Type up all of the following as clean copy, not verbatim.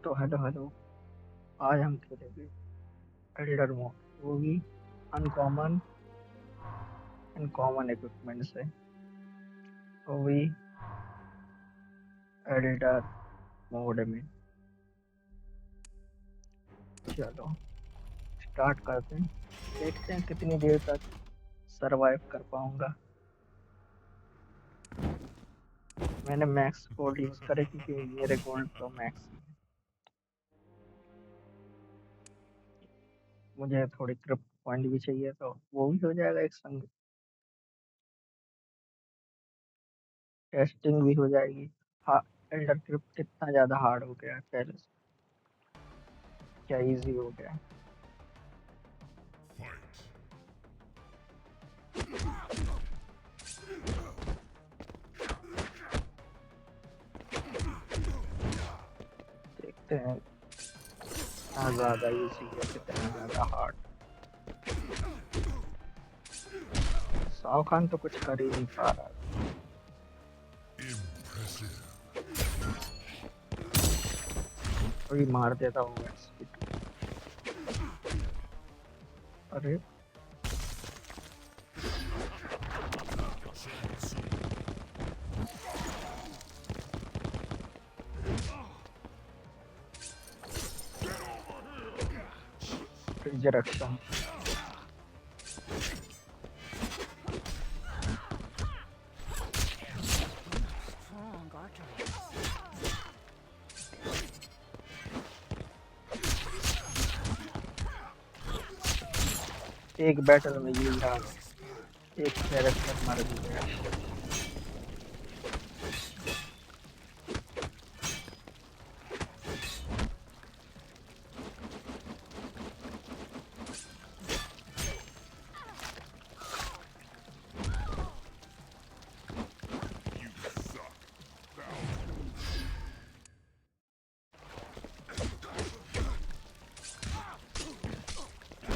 तो hello hello. आज हम खेलेंगे एल्डर मोड। वो भी अनकॉमन अनकॉमन इक्विपमेंट से। वो भी एल्डर मोड में। चलो स्टार्ट करते हैं। देखते हैं कितनी देर तक सरवाइव कर पाऊंगा। मैंने मैक्स कोड यूज करे क्योंकि मेरे गोल्ड तो मैक्स ही है। मुझे थोड़ी क्रिप्ट पॉइंट भी चाहिए तो वो भी हो जाएगा एक संग। टेस्टिंग भी हो जाएगी। हाँ। एल्डर क्रिप्ट कितना ज्यादा हार्ड हो गया है पहले से। क्या इजी हो गया है। देखते हैं कितना ज्यादा इजी है कितना ज्यादा हार्ड। शाह खान तो कुछ कर ही नहीं पा रहा। अभी मार देता हूँ एक्सपीड। अरे रिजरेक्शन। Strong arteries. एक बैटल में हील डाला। एक कैरेक्टर मर भी गया।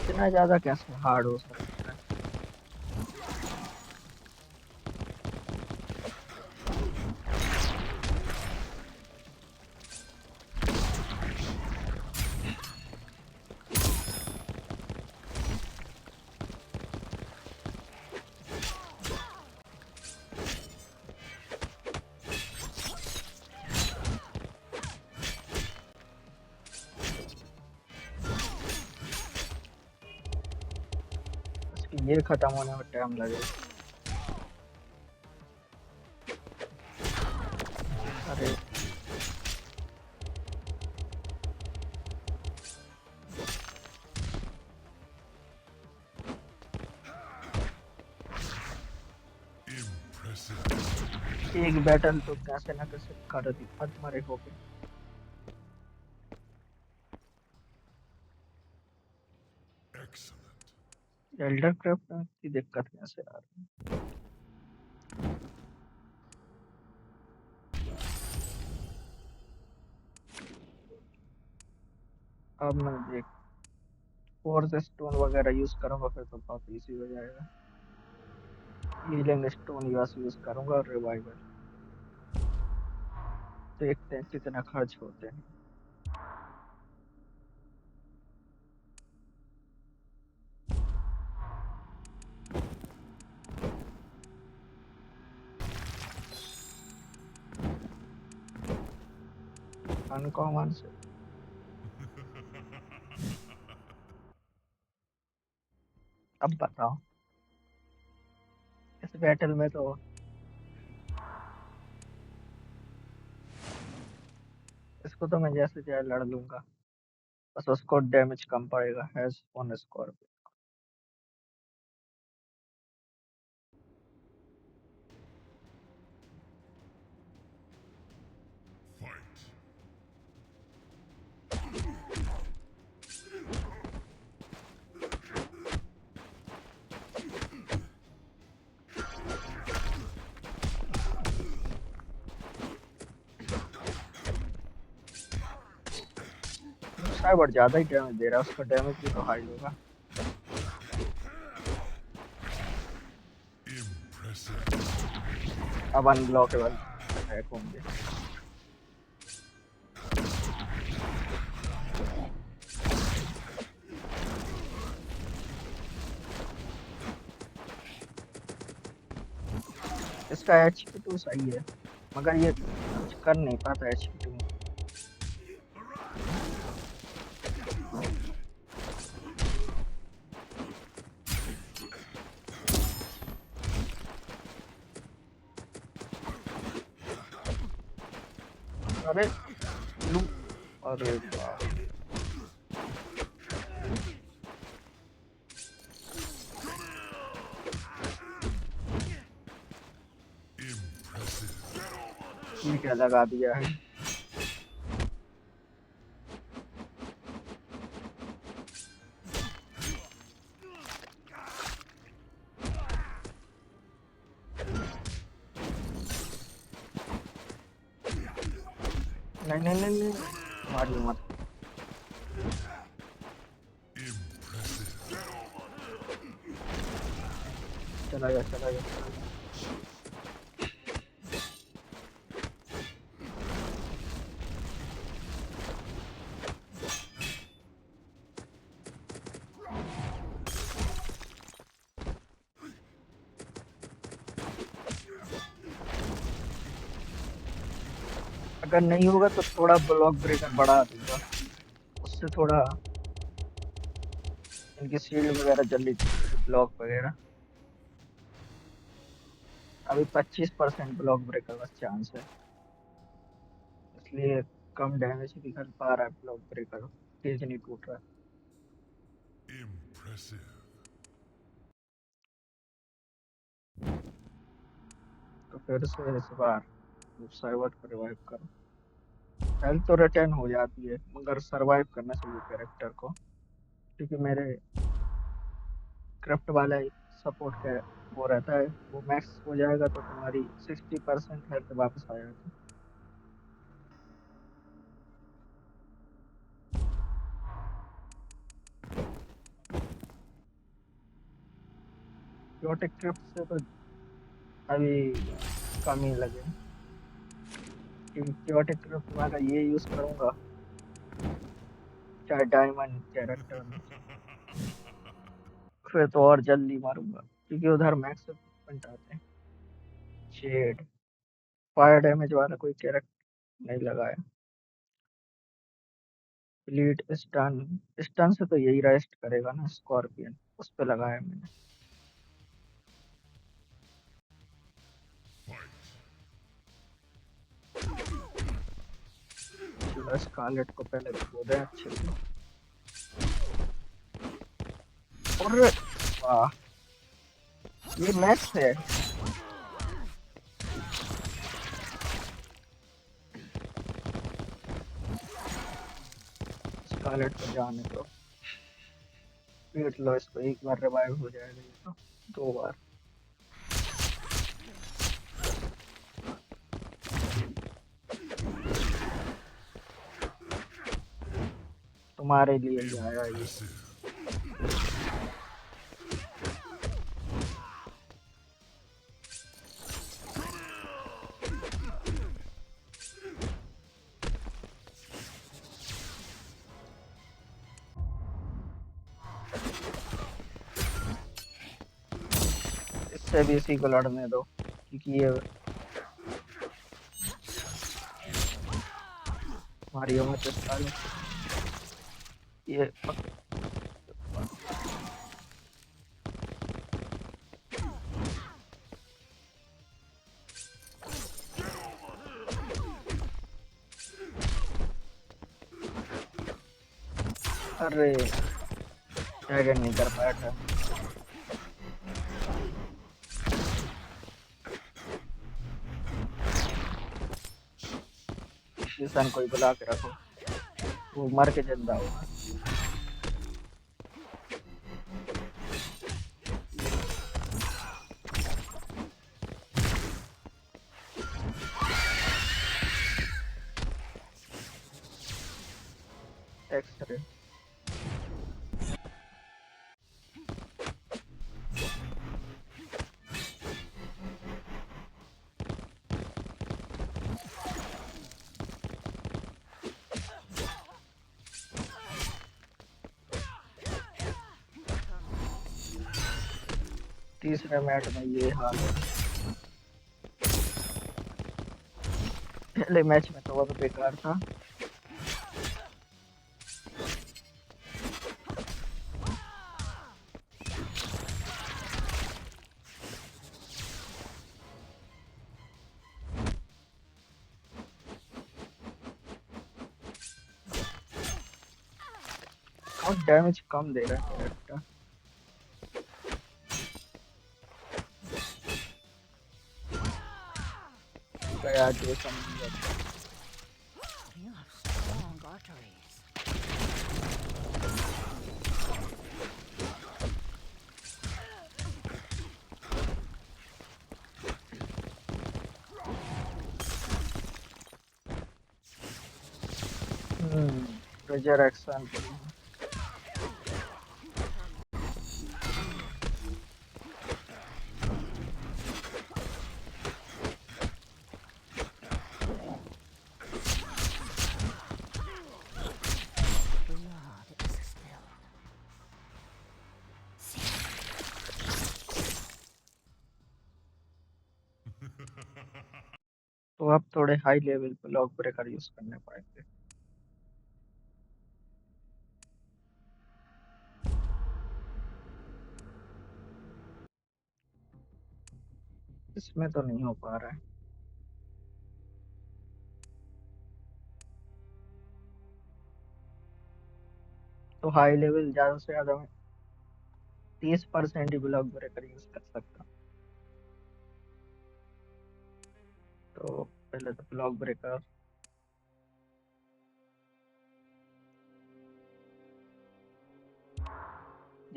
इतना ज्यादा कैसे हार्ड हो सकता है। उसकी ये खत्म होने में टाइम लगेगा। अरे एक बैटल तो कैसे ना कैसे कर दी मत मरे हो गए। एल्डर क्राफ्ट में की दिक्कत कैसे आ रही है। अब मैं देख फोर्स स्टोन वगैरह यूज करूंगा फिर तो बहुत इजी हो जाएगा। हीलिंग स्टोन यूज करूंगा और रिवाइवल। देखते हैं कितना खर्च होते हैं। अनकॉमन से अब बताओ। इस बैटल में तो इसको तो मैं जैसे चाहे लड़ लूंगा। बस उसको डैमेज कम पड़ेगा हैज ऑन स्कोर। साइबर ज्यादा ही डैमेज दे रहा है उसका डैमेज भी तो हाई होगा। अब अनब्लॉकेबल अटैक होंगे। इसका HP2 सही है, मगर ये कुछ कर नहीं पाता HP2 में। अरे लू, अरे वाह, ये क्या लगा दिया है। नहीं नहीं नहीं नहीं, मारियो मत। चला गया चला गया चला गया। अगर नहीं होगा तो थोड़ा ब्लॉक ब्रेकर बढ़ा दूंगा, उससे थोड़ा इनकी शील्ड वगैरह जल्दी, ब्लॉक वगैरह। अभी 25% ब्लॉक ब्रेकर का चांस है, इसलिए कम डैमेज भी कर पा रहा है ब्लॉक ब्रेकर, तेज नहीं टूट रहा है। तो फिर से इस बार सर्वर को रिवाइव करो। हेल्थ तो रिटर्न हो जाती है, मगर सरवाइव करना चाहिए कैरेक्टर को, क्योंकि मेरे क्राफ्ट वाला सपोर्ट का वो रहता है, वो मैक्स हो जाएगा तो तुम्हारी 60% हेल्थ वापस आ जाती है। क्योटिक क्रिप्ट से तो अभी कम ही लगे, क्योंकि क्योटिक क्रिप्ट वाला ये यूज करूंगा चाहे डायमंड कैरेक्टर में, फिर तो और जल्दी मारूंगा, क्योंकि उधर मैक्स इक्विपमेंट आते हैं। शेड फायर डैमेज वाला कोई कैरेक्टर नहीं लगाया। लीड स्टन, स्टन से तो यही रेस्ट करेगा ना, स्कॉर्पियन उस पे लगाया मैंने। चलो स्कारलेट को पहले धो दें अच्छे से। और वाह, ये मैक्स है। स्कारलेट को जाने दो, पीट लो इसको, एक बार रिवाइव हो जाएगा ये तो, दो बार। तुम्हारे लिए ही आया ये। इससे भी इसी को लड़ने दो, क्योंकि ये हमारी मत स्कारलेट, ये अरे टैगन नहीं कर पाया था। किसान कोई बुला के रखो, वो मर के जिंदा होगा। एक्सरे तीसरे मैच में ये हाल है। पहले मैच में तो बहुत बेकार था। और डैमेज कम दे रहा है कैरेक्टर। गया Jason near. You have strong arteries. Resurrection की। Blood is spilled. तो अब थोड़े हाई लेवल पे लॉक ब्रेकर यूज करने पड़ेंगे। इसमें तो नहीं हो पा रहा है। तो हाई लेवल ज्यादा से ज्यादा मैं 30% ही ब्लॉक ब्रेकर यूज कर सकता हूँ। तो पहले तो ब्लॉक ब्रेकर।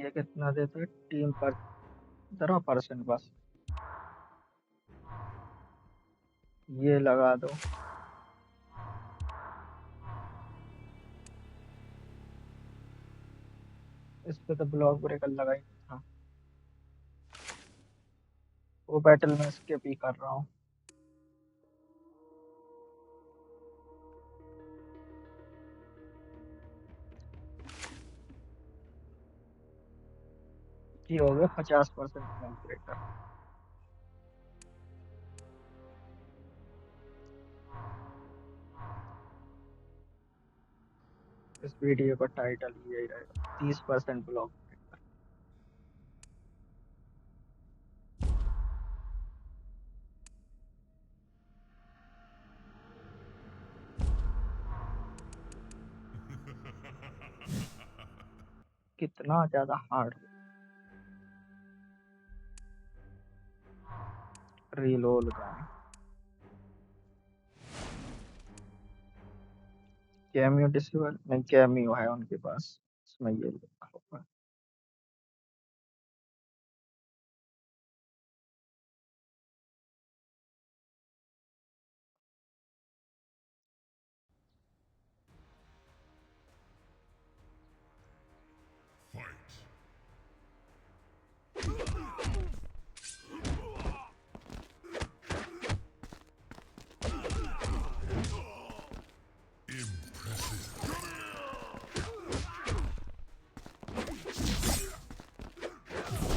ये कितना देता है टीम पर? 15% बस। ये लगा दो। इस पे तो ब्लॉक ब्रेकर लगा ही नहीं था। वो बैटल में स्किप ही कर रहा हूँ। ये हो गया 50% ब्लॉक ब्रेकर। इस वीडियो का टाइटल यही रहेगा, 30% ब्लॉक ब्रेकर। कितना ज्यादा हार्ड। रीलोल गन। कैमियो डिसेबल नहीं, कैमियो है उनके पास। इसमें ये लिखा होगा।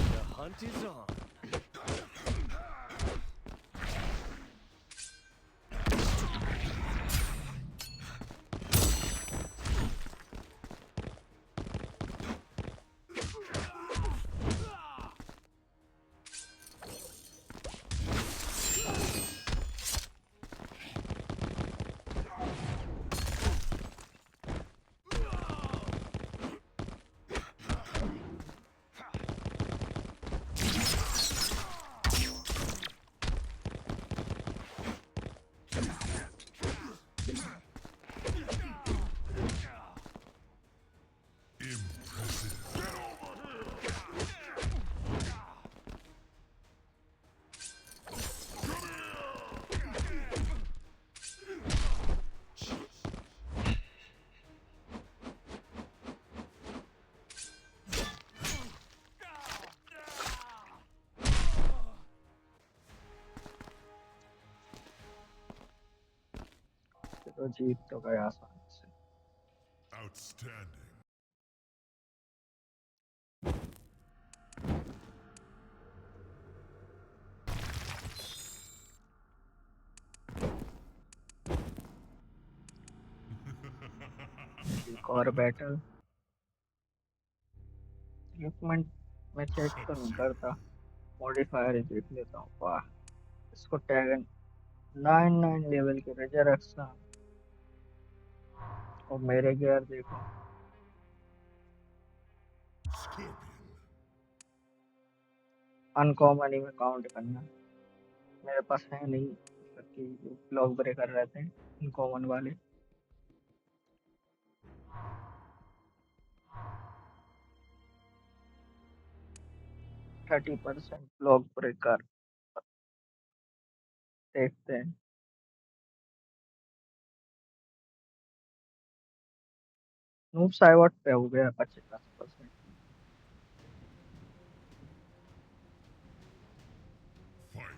The hunt is on. तो जीत तो गया आसानी से। Outstanding. और बैटल इक्विपमेंट मैं चेक तो नहीं करता, मॉडिफायर ही देख लेता हूँ। वाह, इसको टैग 9 लेवल के रेजरेक्शन, और मेरे गियर देखो। Scorpion. अनकॉमन ही में काउंट करना, मेरे पास है नहीं कि ब्लॉक ब्रेकर रहते हैं अनकॉमन वाले। 30% ब्लॉक ब्रेकर, देखते हैं। नूब साइवट पे हो गया 50%। Fight.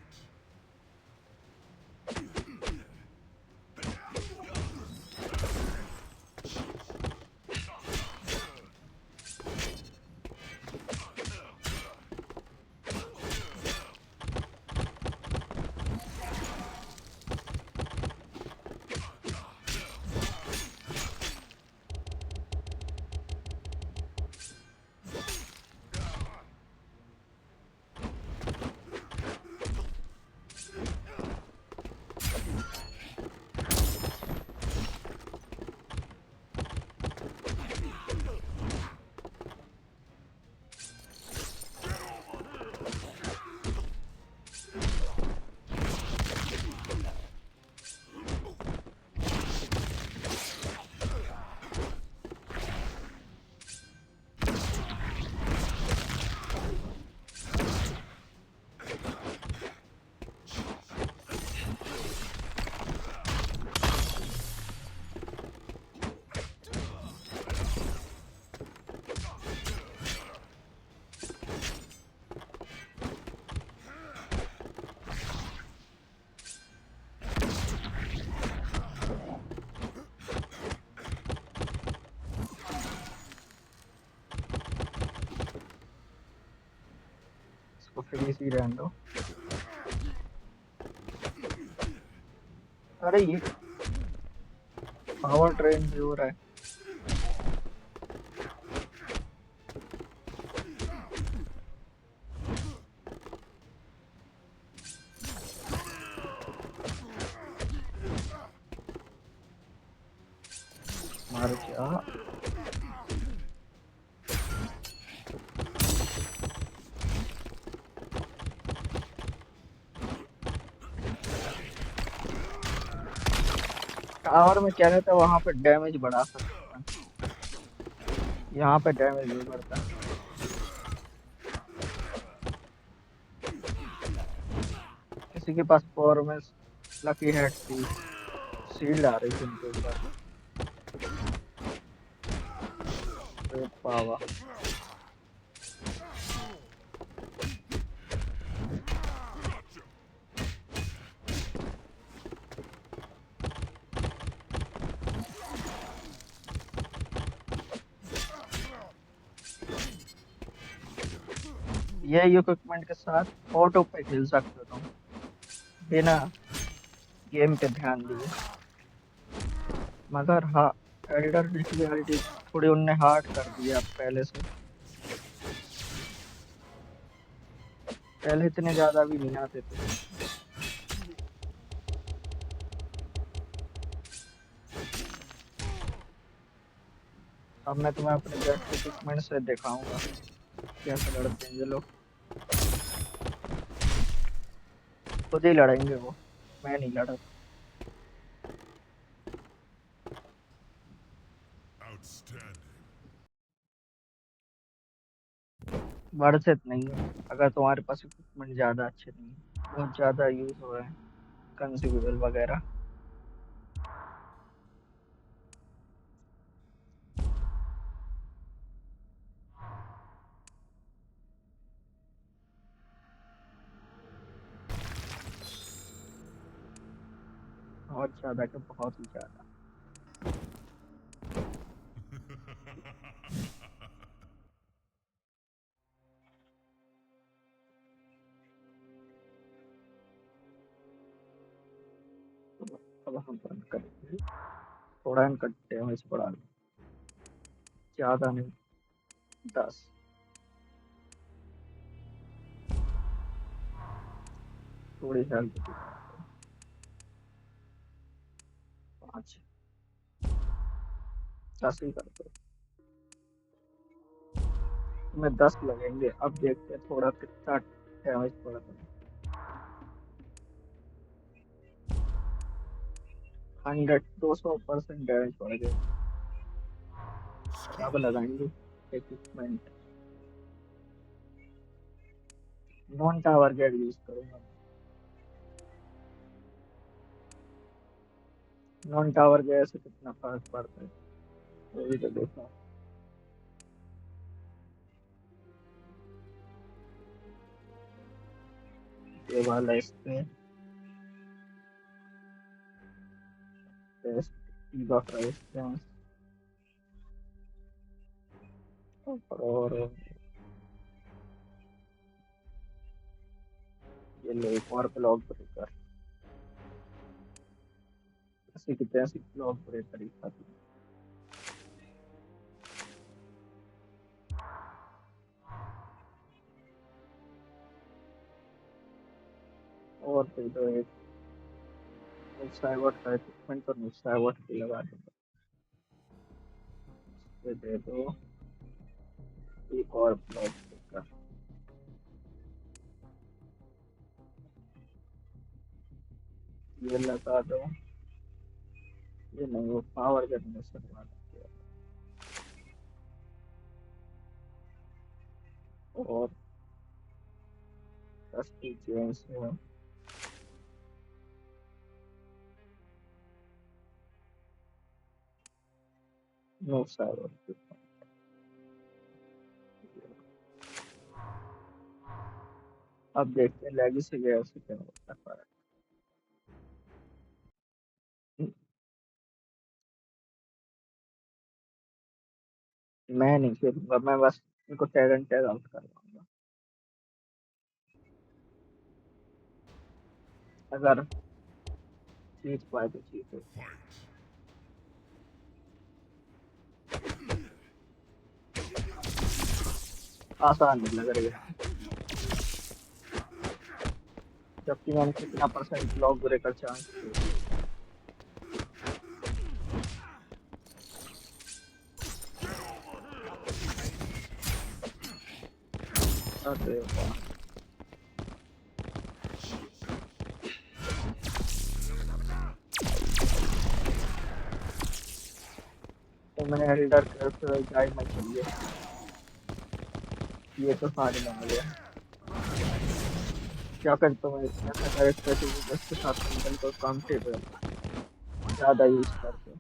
इसको फ्रीज ही रहने दो। अरे ये पावर ट्रेन भी हो रहा है। मार क्या, टावर में क्या रहता है, वहां पे डैमेज बढ़ा सकते हैं, यहाँ पे डैमेज नहीं बढ़ता। किसी के पास पावर में लकी हेड थी, शील्ड आ रही थी उनके ऊपर। अरे बाबा, ये इक्विपमेंट के साथ ऑटो पे खेल सकते हो तुम, बिना गेम पे ध्यान दिए। मगर हाँ, एल्डर डिफिकल्टी थोड़ी उनने हार्ड कर दिया पहले से, पहले इतने ज्यादा भी नहीं आते थे। अब मैं तुम्हें अपने बेस्ट इक्विपमेंट से दिखाऊंगा कैसे लड़ते हैं ये लोग। खुद ही लड़ेंगे वो, मैं नहीं लड़ा। Outstanding. वर्थ नहीं है अगर तुम्हारे पास इक्विपमेंट ज्यादा अच्छे नहीं है, बहुत ज्यादा यूज हो रहे हैं कंज्यूमेबल वगैरह। बहुत ज्यादा के बहुत ही ज्यादा। अब हम बंद करेंगे, थोड़ा इनका डैमेज बढ़ा लें। ज्यादा नहीं, 10। थोड़ी हेल्थ भी बढ़ा दो, 5। 10 ही कर दो। तुम्हें 10 लगेंगे, अब देखते हैं थोड़ा कितना डैमेज पड़ा तुम्हें। 200% डैमेज पड़ गया। अब Score. लगाएंगे equipment. Non tower gate use करूंगा। नॉन टावर गेट से कितना फर्क पड़ता है वो भी तो देखो। ये वाला इस पे टेस्ट बफ रेजिस्टेंस और ये लो एक और ब्लॉक ब्रेकर। ऐसे की तैसी ब्लॉक ब्रेकर ही खाती है। और फिर तो एक नुक्साइवट का इक्विपमेंट तो नुक्साइवट भी लगा दूंगा। ये दे दो एक और ब्लॉक ब्रेकर। ये लगा दो। ये नहीं, वो पावर जनरेशन वाला। और सस्ती चेंज है। नुक्साइवट। अब देखते हैं लेगेसी गैस से क्या होता है। मैं नहीं खेलूंगा, मैं बस इनको टैग एंड टैग आउट करवाऊंगा। अगर जीत पाए तो जीते। Fight. आसान नहीं लग रही है, जबकि मैंने कितना परसेंट ब्लॉक ब्रेकर चांस दे दिए। अरे वाह। तो मैंने एल्डर कैरेक्टर गाइड में चाहिए। ये तो सारे मांग लिया। क्या करता हूँ, ऐसा कैरेक्टर चाहिए जिसके साथ हम को कंफर्टेबल ज्यादा यूज करते हैं।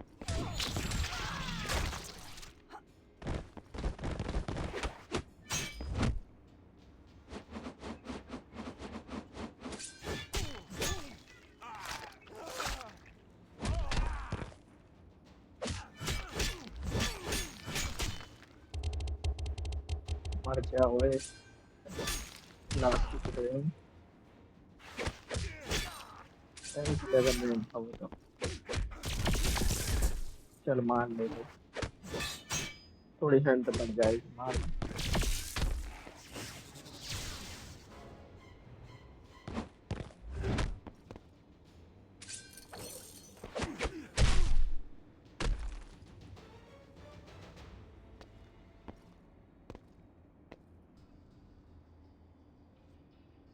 मर जाओ लास्ट की रेंज 77 था वो तो। चल मान ले लो, थोड़ी हेल्थ बढ़ जाएगी, मान लो।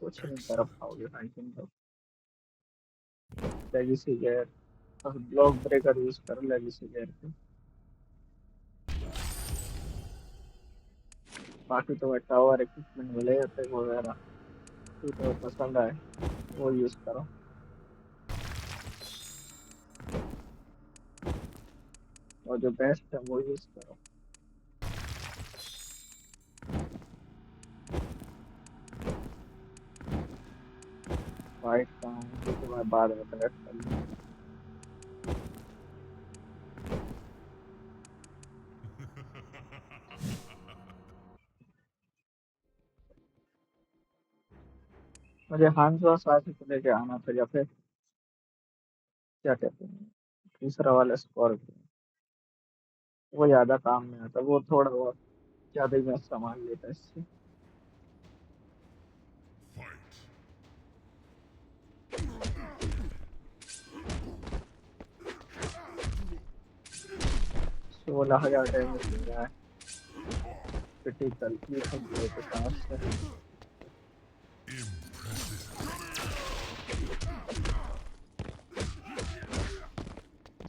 कुछ नहीं कर Excellent. पाओगे भाई तुम तो। लेगेसी गैर और ब्लॉक ब्रेकर यूज कर लेगेसी गैर पे। बाकी तो मैं टावर इक्विपमेंट मिले जाते वगैरह, तो पसंद आए वो यूज करो। और जो बेस्ट है वो यूज करो। फाइट का हूँ ये तो मैं बाद में सेलेक्ट कर लूँ। मुझे हांसवा साथ को लेके आना था, या फिर क्या कहते हैं दूसरा वाला स्कॉर्पियो। वो ज्यादा काम में आता, वो थोड़ा बहुत ज्यादा ही मैं संभाल लेता इससे। Fight. 16,000 डैमेज दे रहा है क्रिटिकल, लीथल ब्लो के साथ से। Impressive.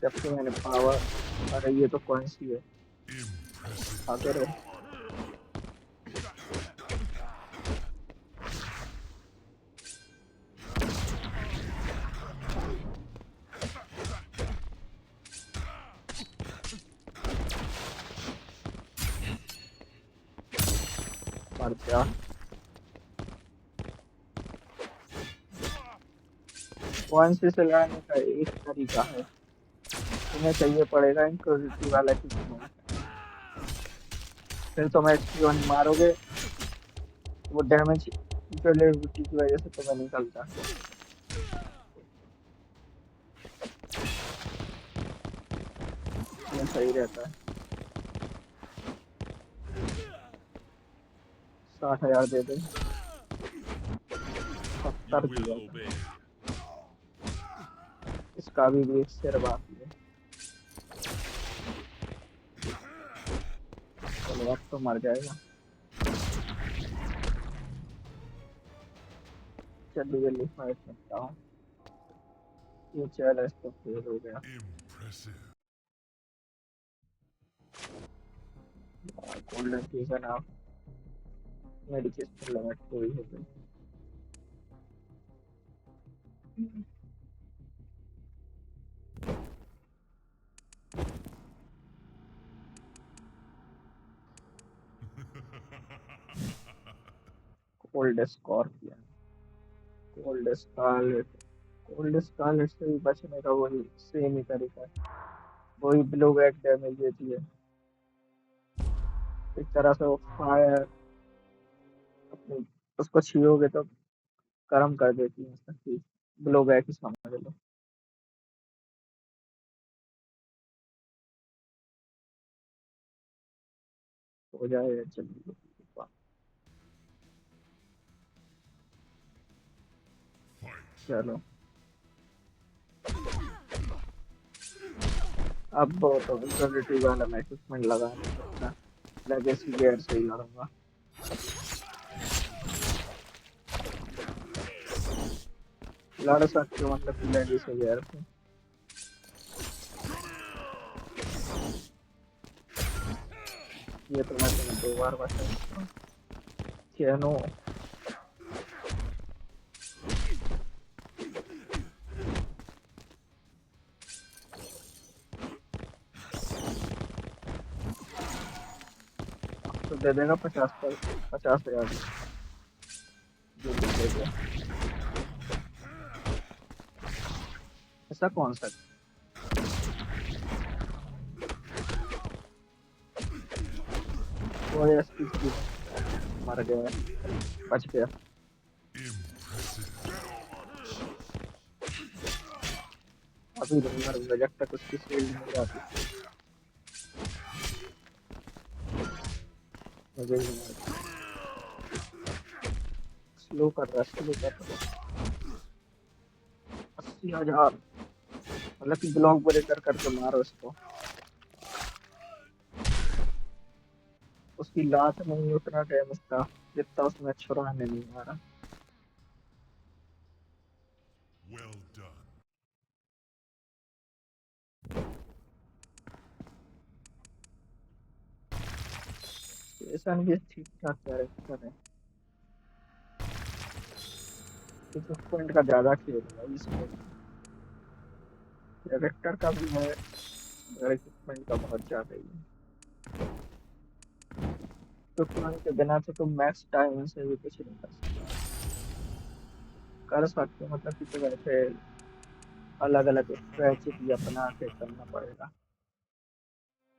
जबकि मैंने पावर, अरे ये तो कौन सी है, Impressive. आगे रहो। मर जा। कौन सी से लड़ने का एक तरीका है, तुम्हें चाहिए पड़ेगा इंक्विजिटी वाला इक्विपमेंट। फिर तुम एक्सपी वन मारोगे, वो डैमेज ड्यूरेबिलिटी की वजह से तुम्हें निकलता है, ये सही रहता है। 60,000 दे दे, You 70 will दिया था। obey. इसका भी एक शेर बाकी है। चलो अब तो मर जाएगा। जल्दी जल्दी फाइट करता हूँ, ये चैलेंज तो फेल हो गया। Impressive. गोल्डन सीजन आप, मेरी किस्त लिमिट पूरी हो गई। Cold scorpion, cold scarlet. Cold scarlet से भी बचने का वही सेम ही तरीका है, वही ब्लो बैक डैमेज देती है। एक तरह से वो फायर अपनी, उसको छीओगे तो गर्म कर देती है, उसका ब्लो बैक ही समझ लो। हो जाएगा जल्दी। Fight. चलो अब बहुत हो, इंक्विजिटी वाला मैं इक्विपमेंट लगा नहीं सकता, लेगेसी गेयर से ही लड़ूंगा। लड़ सकते हो मतलब कि लेगेसी गेयर से। ये तो मैं तुम्हें 2 बार बता चुका हूँ। चैनो, अब तो दे देगा 50,000 जो भी दे दे। ऐसा कौन सा, वो एसपी की मर गया, बच गया। Impressive. अभी नहीं मरूंगा जब तक उसकी शील्ड नहीं जाती, मुझे ही मार। स्लो कर रहा, स्लो कर रहा। 80,000, मतलब कि ब्लॉक ब्रेकर करके मारो इसको। उसकी लात में ही उतना डैमेज था जितना उसमें छुरा ने नहीं मारा। Well done. ऐसा नहीं ठीक ठाक कैरेक्टर है, इस पॉइंट का ज्यादा खेल है इस पॉइंट। कैरेक्टर का भी है मगर इक्विपमेंट का बहुत ज्यादा ही है। इक्विपमेंट के बिना तो तुम मैक्स टाइम से भी कुछ नहीं कर सकते। कर सकते हो, मतलब कि तुम ऐसे अलग अलग स्ट्रेटजी अपना के करना पड़ेगा,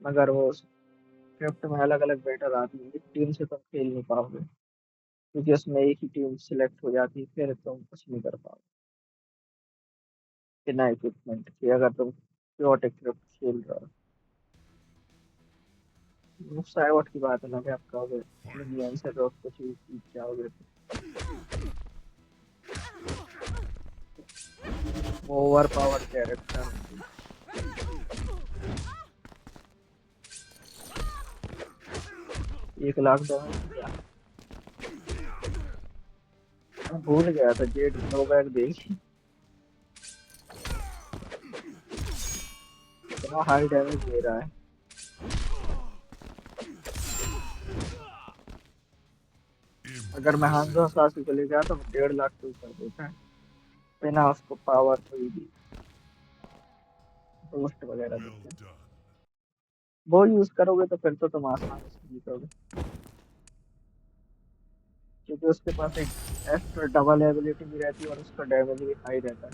मगर वो स्क्रिप्ट में अलग अलग बैटल आती है, एक टीम से तुम खेल नहीं पाओगे, क्योंकि उसमें एक ही टीम सिलेक्ट हो जाती है, फिर तुम कुछ नहीं कर पाओगे बिना इक्विपमेंट के, अगर तुम प्योर स्क्रिप्ट खेल रहे हो। साइवट की बात अलग है, आप कहोगे मिलियन से लोग कुछ भी सीख जाओगे तो वो ओवर पावर कैरेक्टर होंगे। 1 लाख डैमेज दिया। मैं भूल गया था जेड ब्लोबैक देखी, इतना हाई डैमेज दे रहा है। अगर मैं हांजो Impressive. सासी को ले गया तो 1.5 लाख से ऊपर देता है बिना उसको पावर कोई भी बूस्ट वगैरह Well देते। done. वो यूज करोगे तो फिर तो तुम आसानी से जीतोगे, क्योंकि उसके पास एक एक्स्ट्रा डबल एबिलिटी भी रहती है और उसका डैमेज भी हाई रहता है।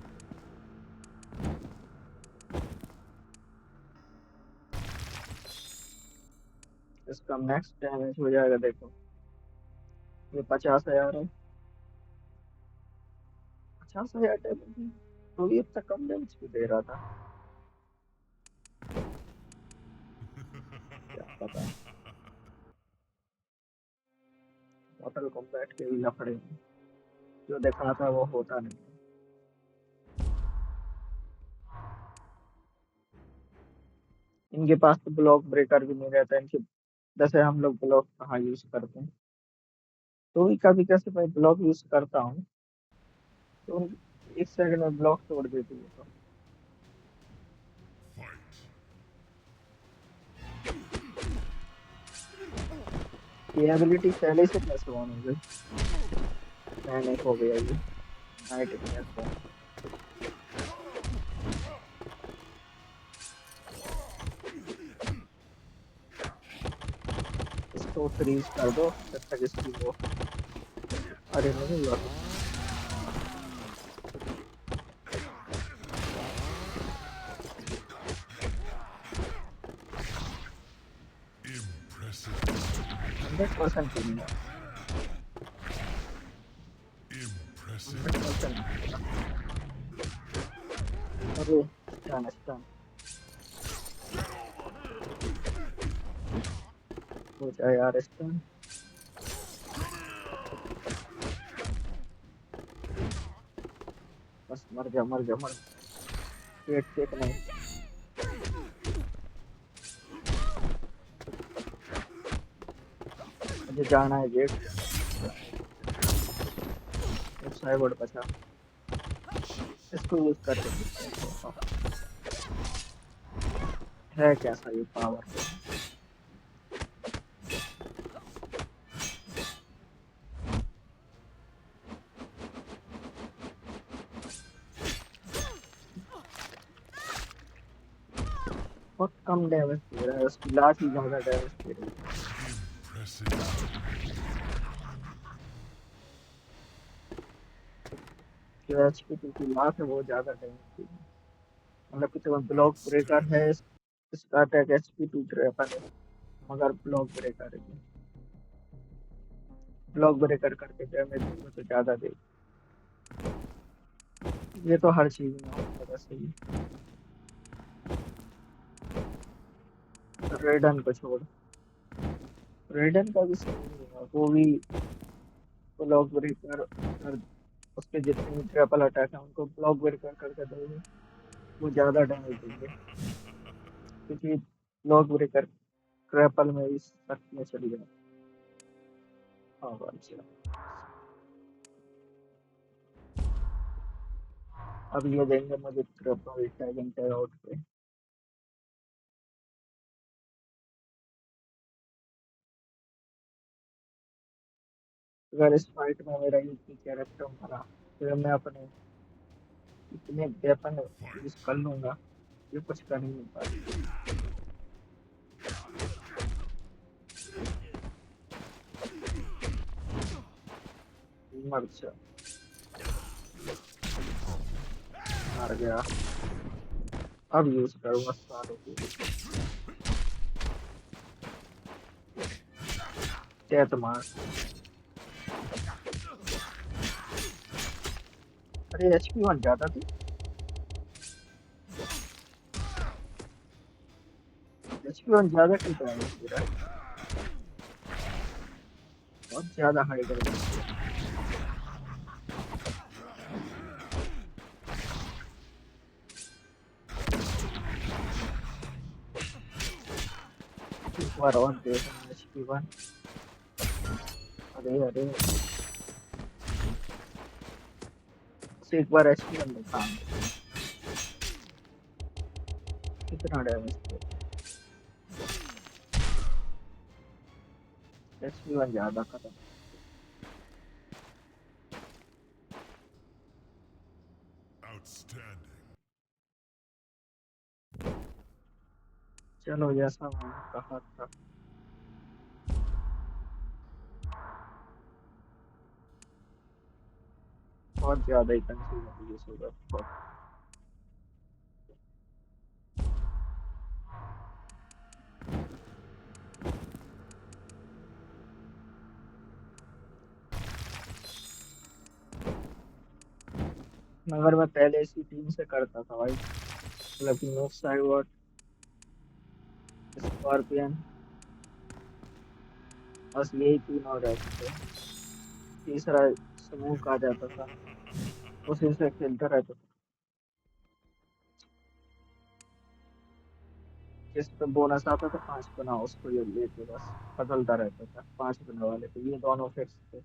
इसका मैक्स डैमेज हो जाएगा, देखो ये 50,000 है। 50,000 डैमेज है, तो ये इतना कम डैमेज क्यों दे रहा था, क्या पता। मॉर्टल कॉम्बैट के भी लफड़े हैं, जो दिखाता है वो होता नहीं है। इनके पास तो ब्लॉक ब्रेकर भी नहीं रहता इनके, जैसे हम लोग ब्लॉक कहाँ यूज करते हैं। तो भी कभी कैसे मैं ब्लॉक यूज करता हूँ तो 1 सेकंड में ब्लॉक तोड़ देती है। तो Fight. ये एबिलिटी पहले से कैसे ऑन हो गई, मैंने हो गया ये नाइटमेयर को। इसको फ्रीज कर दो जब तक इसकी वो, अरे नहीं हुआ कुछ। Impressive. 100% क्यों नहीं हुआ, Impressive. 100% नहीं हुआ। अरे स्टन स्टन हो जाए यार स्टन। बस मर जा मर जा मर जा। पेट चेक नहीं, मुझे जाना है गेट। एक साइबर बचा, इसको यूज करके देखते हैं तो है कैसा ये पावर। बहुत कम डैमेज दे रहा है, उसकी लाश ही ज्यादा डैमेज दे रही है। Impressive. जो एचपी की लाश है वो ज्यादा डैमेज दे रही है। मतलब कि तुम्हें ब्लॉक ब्रेकर है, Outstanding. इसका अटैक एचपी 2 ट्रिपल है, मगर ब्लॉक ब्रेकर है, ब्लॉक ब्रेकर करके डैमेज दोगे तो ज्यादा दे। ये तो हर चीज में होता है वैसे ही। रेडन को छोड़, रेडन का भी सही नहीं है, वो भी ब्लॉक ब्रेकर कर, उसके जितने भी ट्रिपल अटैक है उनको ब्लॉक ब्रेकर करके दोगे वो ज्यादा डैमेज देंगे, क्योंकि ब्लॉक ब्रेकर ट्रिपल में इस शक्तियाँ चली जाए। हाँ भाई, अब ये देंगे मुझे ट्रिपल टैगन टैग आउट पे। अगर इस फाइट में मेरा एक भी कैरेक्टर मरा तो मैं अपने इतने वेपन यूज कर लूंगा, ये कुछ कर ही नहीं पाएगा। मर जा, मर गया। अब यूज करूंगा सारों की चैत मार। अरे एचपी 1 ज्यादा थी, एचपी 1 ज्यादा क्यों डैमेज दे रहा है। बहुत ज्यादा हाई कर दिया। एक बार और देखना HP1। अरे अरे, बस एक बार HP1 दिखा कितना डैमेज थे। HP1 ज्यादा खत्म। Outstanding. चलो जैसा मैंने कहा था। बहुत ज्यादा ही कंफ्यूजन यूज होगा बहुत। मगर मैं पहले इसी टीम से करता था भाई, मतलब कि नोक साइवर्ट, स्कॉर्पियन, बस यही तीन और रहते थे। तीसरा स्मोक आ जाता था, उसी से खेलता रहता था। जिस पे बोनस आता था 5 गुना, उसको ये लेके बस बदलता रहता था। 5 गुना वाले तो ये दोनों फिक्स थे।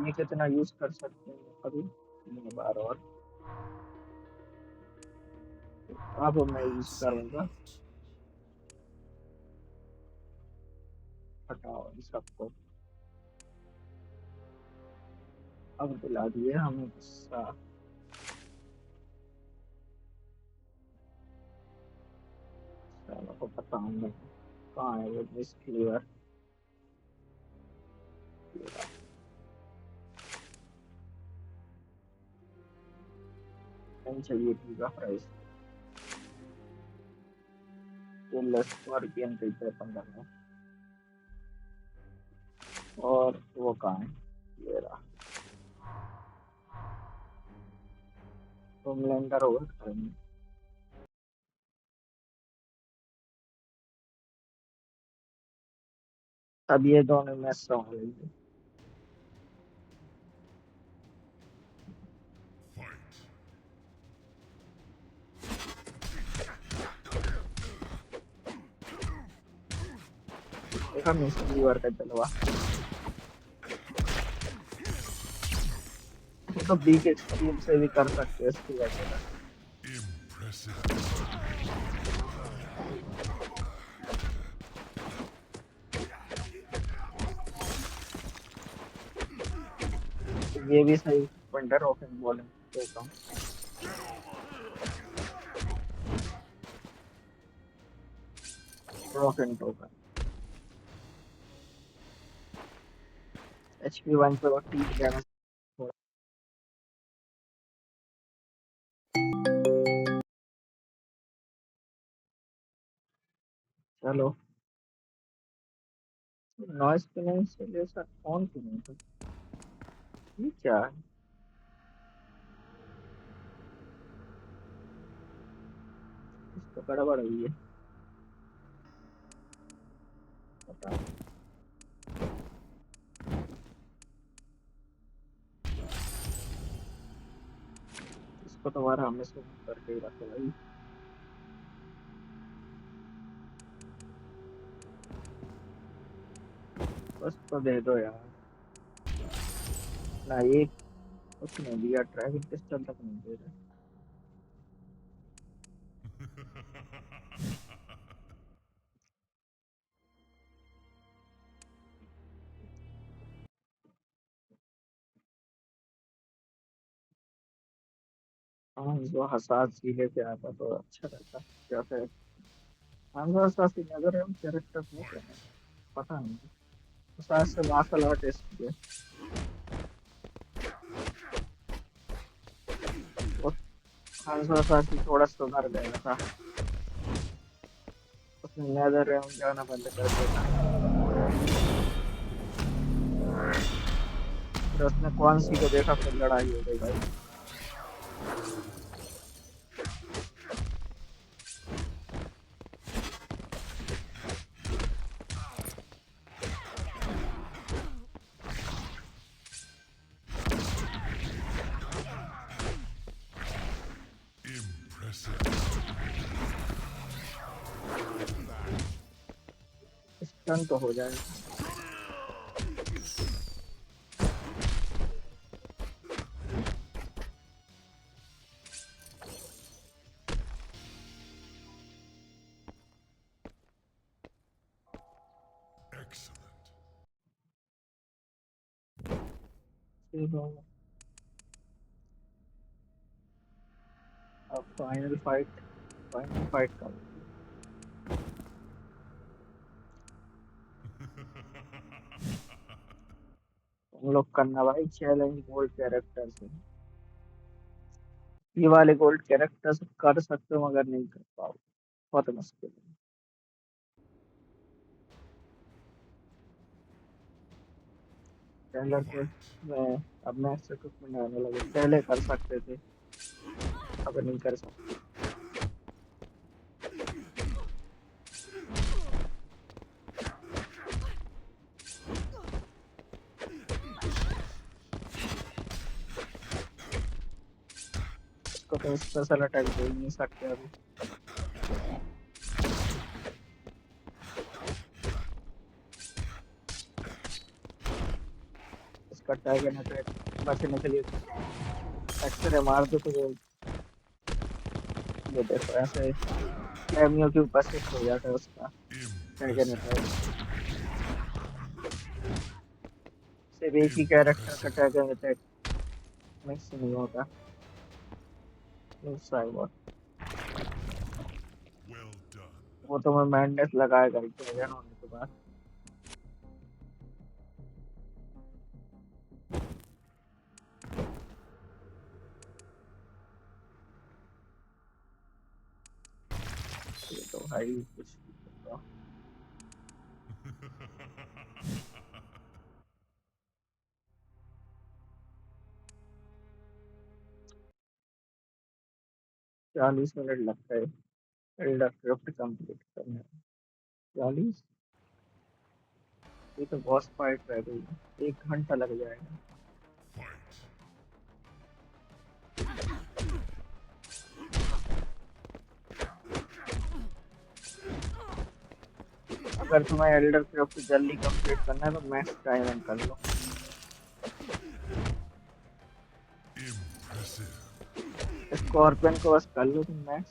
ये कितना यूज कर सकते हैं अभी, 3 बार और। अब मैं यूज करूंगा। Salute. हटाओ इन सबको। अब दिला दिए हमें गुस्सा। सालों को पता नहीं कहाँ है वो मिस क्लियर। नहीं चाहिए पिज्जा प्राइस। ये स्कॉर्पियन के 15 में। और वो कहाँ है, ये रहा। होमलैंडर ओवर करेंगे। अब ये दोनों मैच संभालेंगे। Fight. देखा मिस क्लियर का जलवा। तो बीक एक्सट्रीम से भी कर सकते हैं इसकी वजह से। Impressive. ये भी सही पॉइंटर ऑफ बॉलिंग देता हूँ। रॉक एंड टोकन HP1 पे 30 डैमेज। चलो, नॉइस कैंसलेशन ऑन क्यों नहीं था? ये क्या है? इसको गड़बड़ हुई है, पता नहीं। इसको दोबारा हमें से करके ही रखो भाई। बस तो दे दो यार। ना एक कुछ नहीं दिया, ड्राइविंग पिस्टल तक नहीं दे रहे। हाँ, जो हसास ही लेके आता तो अच्छा रहता। क्या फिर हाँ, जो हसास ही नजर है कैरेक्टर है क्या नहीं, पता नहीं। हसास से मार्शल आर्टिस्ट के वो खानसा हसास थोड़ा सुधर गया था। उसने नेदर रेम जाना बंद कर दिया था। फिर उसने कौन सी को देखा, फिर लड़ाई हो गई भाई। Impressive. स्टन तो हो जाएगा। Excellent. चलो अब फाइनल फाइट का हम लोग करना भाई चैलेंज गोल्ड कैरेक्टर से। ये वाले गोल्ड कैरेक्टर से कर सकते हो मगर नहीं कर पाओ, बहुत मुश्किल है। ट्रेलर को Fight. मैं अब मैच से कुछ में आने लगे, पहले कर सकते थे अब नहीं कर सकते। इसको तो स्पेशल अटैक दे ही नहीं सकते अभी। इसका टैगन अटैक बचने के लिए एक्सरे मार दो तो वो ये देखो ऐसे कैमियो के ऊपर शिफ्ट हो जाता है उसका टैगन Impressive. अटैक। सिर्फ एक ही कैरेक्टर का Impressive. टैगन अटैक मिक्स नहीं होता। Cyber Well done. वो तो मैं मैंडेस लगाएगा ही टैगन होने के बाद। ये तो भाई कुछ नहीं होगा। चालीस मिनट लगता है एल्डर क्राफ्ट कंप्लीट करने में। 40। ये तो बॉस फाइट रह गई है, 1 घंटा लग जाएगा। Fight. अगर तुम्हें एल्डर क्राफ्ट जल्दी कंप्लीट करना है तो मैक्स डायमंड कर लो। Impressive. स्कॉर्पियन को बस कर लो तुम मैक्स,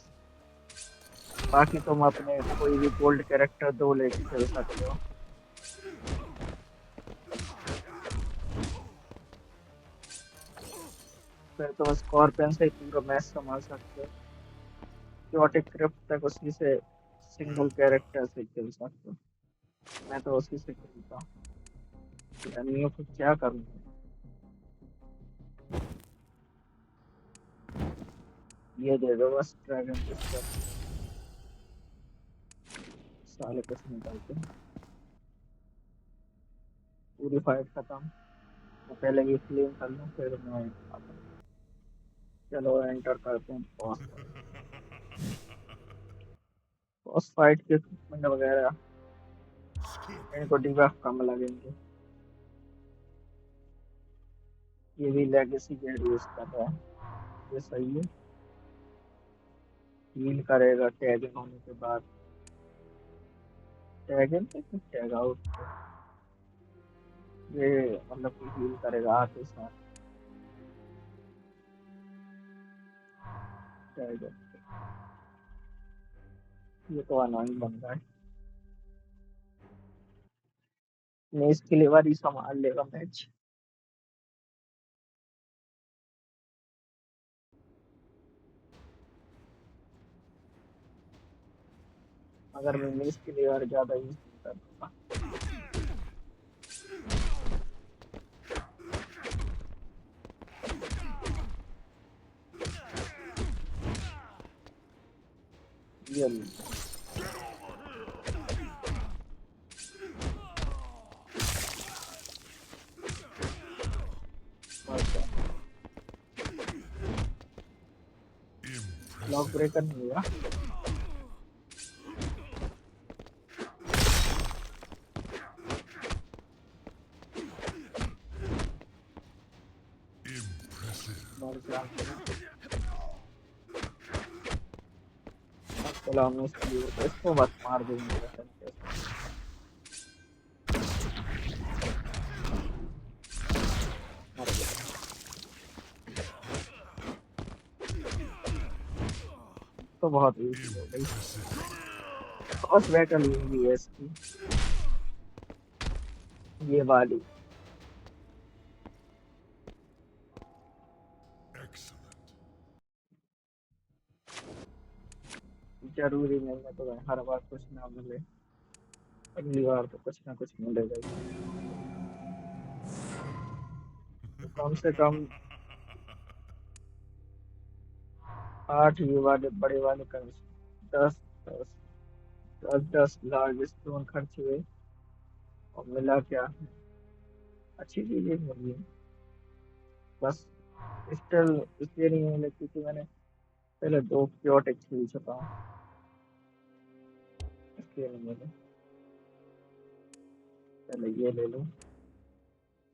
बाकी तुम अपने कोई भी गोल्ड कैरेक्टर दो लेके खेल सकते हो। फिर तुम स्कॉर्पियन से ही पूरा मैच संभाल सकते हो। क्योटिक क्रिप्ट तक उसी से सिंगल कैरेक्टर से खेल सकते हो। मैं तो उसी से खेलता हूँ। एनिमियों को क्या करूँगा, ये दे दो बस ड्रैगन पिस्टल, साले कुछ निकालते हैं। पूरी फाइट खत्म। मैं पहले ये क्लेम कर लूँ फिर मैं आता हूँ। चलो एंटर करते हैं बॉस फाइट। बॉस फाइट के इक्विपमेंट वगैरह Scorpion. इनको डिबफ कम लगेंगे। ये भी लेगेसी गेड यूज कर रहा है, ये सही है। हील करेगा टैग इन होने के बाद, टैग इन पे टैग आउट पे ये मतलब कि हील करेगा आते साथ टैग इन पे। ये तो अनोइंग बन रहा है। नेस के लिए ही संभाल लेगा मैच। अगर मैं नेस के लिए ज्यादा यूज नहीं कर दूंगा। ये लॉक Impressive. ब्रेकर नहीं हुआ। Impressive. मर जा। चलो हमने इसको लिए तो इसको बस मार देंगे वैसे न तैसे। मर गया। तो बहुत इजी हो गई। फर्स्ट बैटल हुई है इसकी, ये वाली। Excellent. जरूरी नहीं है तो हर बार कुछ ना मिले, अगली बार तो कुछ ना कुछ मिलेगा ही। तो कम से कम 8 ये वाले बड़े वाले कर, 10 10 10 10 लाख स्टोन खर्च हुए और मिला क्या, अच्छी चीजें मिली। बस स्टिल इसलिए नहीं मिले क्योंकि मैंने पहले 2 क्योटिक खेल चुका हूँ, इसलिए नहीं मिले। पहले ये ले लूँ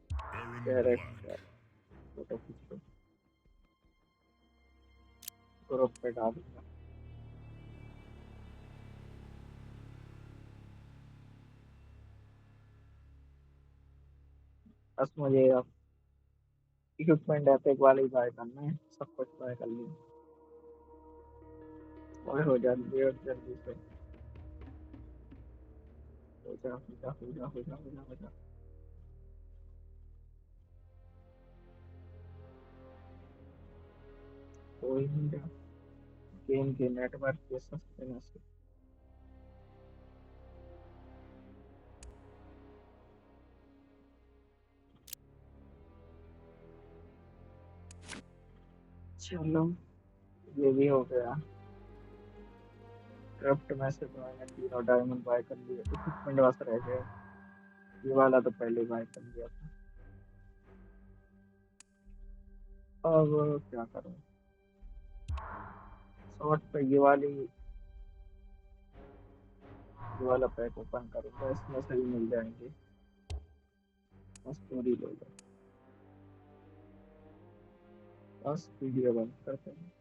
Baron Black. कैरेक्टर, फोटो खींच लो, ग्रुप पे डालूंगा। बस मुझे अब इक्विपमेंट एपिक वाले ही बाय करना है, सब कुछ बाय कर लिया और हो जा जल्दी से। हो जा हो जा हो जा हो जा हो जा हो जा। हो ही नहीं रहा गेम के नेटवर्क के सस्ते में से। चलो ये भी हो गया। क्राफ्ट में से तो मैंने तीनों डायमंड बाय कर लिए, इक्विपमेंट बस रह गया, ये वाला तो पहले बाय कर लिया था। अब क्या करूँ, शॉर्ट पे ये वाला पैक ओपन करूंगा, इसमें से भी मिल जाएंगे। बस पूरी ले लो, बस वीडियो बंद करते हैं।